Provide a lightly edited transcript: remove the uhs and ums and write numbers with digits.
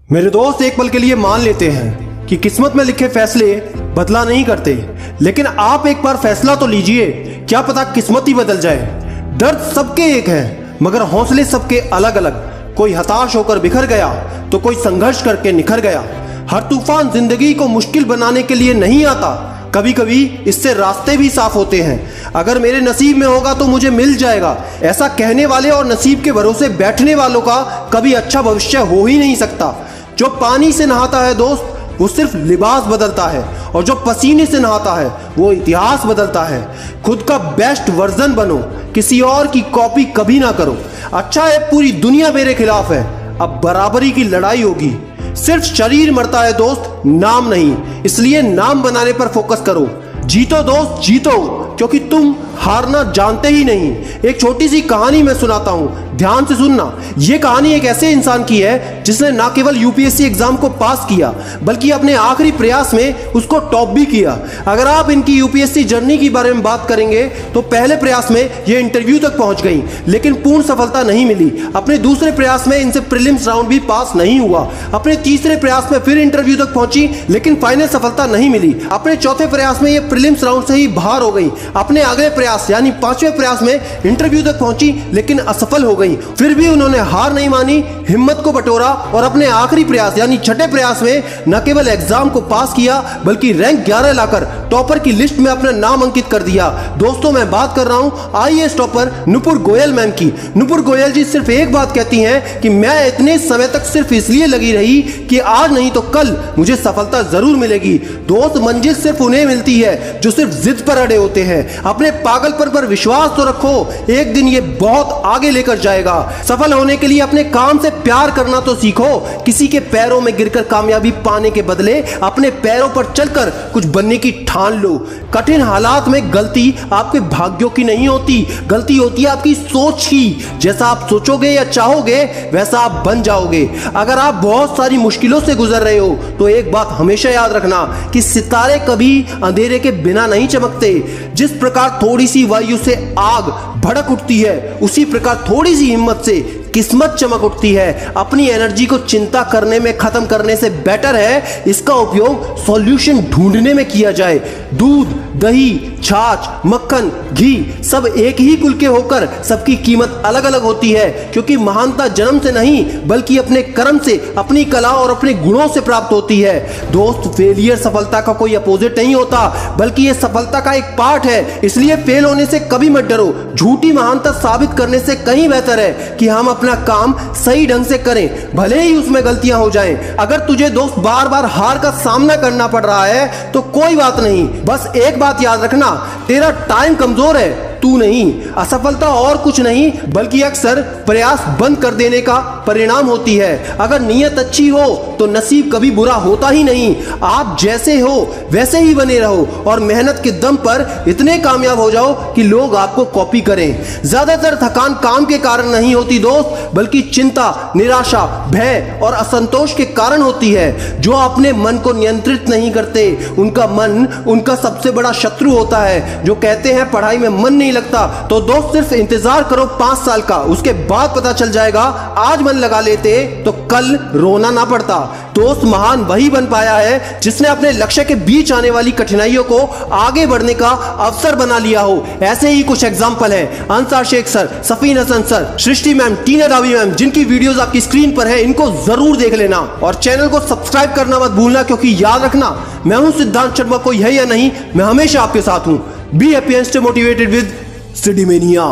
मेरे दोस्त एक पल के लिए मान लेते हैं कि किस्मत में लिखे फैसले बदला नहीं करते, लेकिन आप एक बार फैसला तो लीजिए, क्या पता किस्मत ही बदल जाए। दर्द सबके एक है, मगर हौसले सबके अलग अलग। कोई हताश होकर बिखर गया तो कोई संघर्ष करके निखर गया। हर तूफान जिंदगी को मुश्किल बनाने के लिए नहीं आता, कभी कभी इससे रास्ते भी साफ होते हैं। अगर मेरे नसीब में होगा तो मुझे मिल जाएगा, ऐसा कहने वाले और नसीब के भरोसे बैठने वालों का कभी अच्छा भविष्य हो ही नहीं सकता। जो पानी से नहाता है दोस्त, वो सिर्फ लिबास बदलता है, और जो पसीने से नहाता है वो इतिहास बदलता है। खुद का बेस्ट वर्जन बनो, किसी और की कॉपी कभी ना करो। अच्छा है पूरी दुनिया मेरे खिलाफ है, अब बराबरी की लड़ाई होगी। सिर्फ शरीर मरता है दोस्त, नाम नहीं, इसलिए नाम बनाने पर फोकस करो। जीतो दोस्त जीतो, क्योंकि तुम हारना जानते ही नहीं। एक छोटी सी कहानी मैं सुनाता हूं, ध्यान से सुनना। यह कहानी एक ऐसे इंसान की है जिसने ना केवल यूपीएससी एग्जाम को पास किया, बल्कि अपने आखिरी प्रयास में उसको टॉप भी किया। अगर आप इनकी यूपीएससी जर्नी के बारे में बात करेंगे तो पहले प्रयास में ये इंटरव्यू तक पहुंच गई, लेकिन पूर्ण सफलता नहीं मिली। अपने दूसरे प्रयास में इनसे प्रीलिम्स राउंड भी पास नहीं हुआ। अपने तीसरे प्रयास में फिर इंटरव्यू तक पहुंची, लेकिन फाइनल सफलता नहीं मिली। अपने चौथे प्रयास में ये प्रीलिम्स राउंड से ही बाहर हो गई। अपने अगले प्रयास यानी पांचवें प्रयास में इंटरव्यू तक पहुंची, लेकिन असफल हो गई। फिर भी उन्होंने हार नहीं मानी, हिम्मत को बटोरा और अपने आखिरी प्रयास यानी छठे प्रयास में न केवल एग्जाम को पास किया, बल्कि रैंक 11 लाकर टॉपर की लिस्ट में अपना नाम अंकित कर दिया। दोस्तों मैं बात कर रहा हूं IAS topper Nupur Goyal ma'am की। नुपुर गोयल जी सिर्फ एक बात कहती हैं कि मैं इतने समय तक सिर्फ इसलिए लगी रही कि आज नहीं तो कल मुझे सफलता जरूर मिलेगी। दोस्त मंजिल सिर्फ उन्हें मिलती है जो सिर्फ जिद पर अड़े होते हैं। अपने पागलपन पर विश्वास तो रखो, एक दिन ये बहुत आगे लेकर जाएगा। सफल होने के लिए अपने काम से प्यार करना तो सीखो। किसी के पैरों में गिरकर कामयाबी पाने के बदले अपने पैरों पर चलकर कुछ बनने की ठान लो। कठिन हालात में गलती आपके भाग्यों की नहीं होती, गलती होती है आपकी सोच की। जैसा आप सोचोगे या चाहोगे वैसा आप बन जाओगे। अगर आप बहुत सारी मुश्किलों से गुजर रहे हो तो एक बात हमेशा याद रखना कि सितारे कभी अंधेरे के बिना नहीं चमकते। जिस प्रकार थोड़ी सी वायु से आग भड़क उठती है, उसी प्रकार थोड़ी सी हिम्मत से किस्मत चमक उठती है। अपनी एनर्जी को चिंता करने में खत्म करने से बेटर है इसका उपयोग सॉल्यूशन ढूंढने में किया जाए। दूध, दही, छाछ, मक्खन, घी सब एक ही कुल के होकर सबकी कीमत अलग अलग होती है, क्योंकि महानता जन्म से नहीं बल्कि अपने कर्म से, अपनी कला और अपने गुणों से प्राप्त होती है। दोस्त फेलियर सफलता का कोई अपोजिट नहीं होता, बल्कि यह सफलता का एक पार्ट है। इसलिए फेल होने से कभी मत डरो। झूठी महानता साबित करने से कहीं बेहतर है कि हम अपना काम सही ढंग से करें, भले ही उसमें गलतियां हो जाएं। अगर तुझे दोस्त बार बार हार का सामना करना पड़ रहा है तो कोई बात नहीं, बस एक बात याद रखना, तेरा टाइम कमजोर है, तू नहीं। असफलता और कुछ नहीं बल्कि अक्सर प्रयास बंद कर देने का परिणाम होती है। अगर नीयत अच्छी हो तो नसीब कभी बुरा होता ही नहीं। आप जैसे हो वैसे ही बने रहो और मेहनत के दम पर इतने कामयाब हो जाओ कि लोग आपको कॉपी करें। ज्यादातर थकान काम के कारण नहीं होती दोस्त, बल्कि चिंता, निराशा, भय और असंतोष के कारण होती है। जो अपने मन को नियंत्रित नहीं करते उनका मन उनका सबसे बड़ा शत्रु होता है। जो कहते हैं पढ़ाई में मन नहीं लगता, तो दोस्त सिर्फ इंतजार करो 5 साल का, उसके बाद पता चल जाएगा। आज मन लगा लेते तो कल रोना ना पड़ता। दोस्त महान वही बन पाया है जिसने अपने लक्ष्य के बीच आने वाली कठिनाइयों को आगे बढ़ने का अवसर बना लिया हो। ऐसे ही कुछ एग्जाम्पल हैं अंसार शेख सर, सफीन हसन सर, सृष्टि मैम, टीना रावी मैम, जिनकी वीडियोस आपकी स्क्रीन पर है। इनको जरूर देख लेना और चैनल को सब्सक्राइब करना मत भूलना, क्योंकि याद रखना मैं हूं सिद्धांत शर्मा, कोई है या नहीं, मैं हमेशा आपके साथ हूं। Be happy and stay motivated with सिडीमेनिया।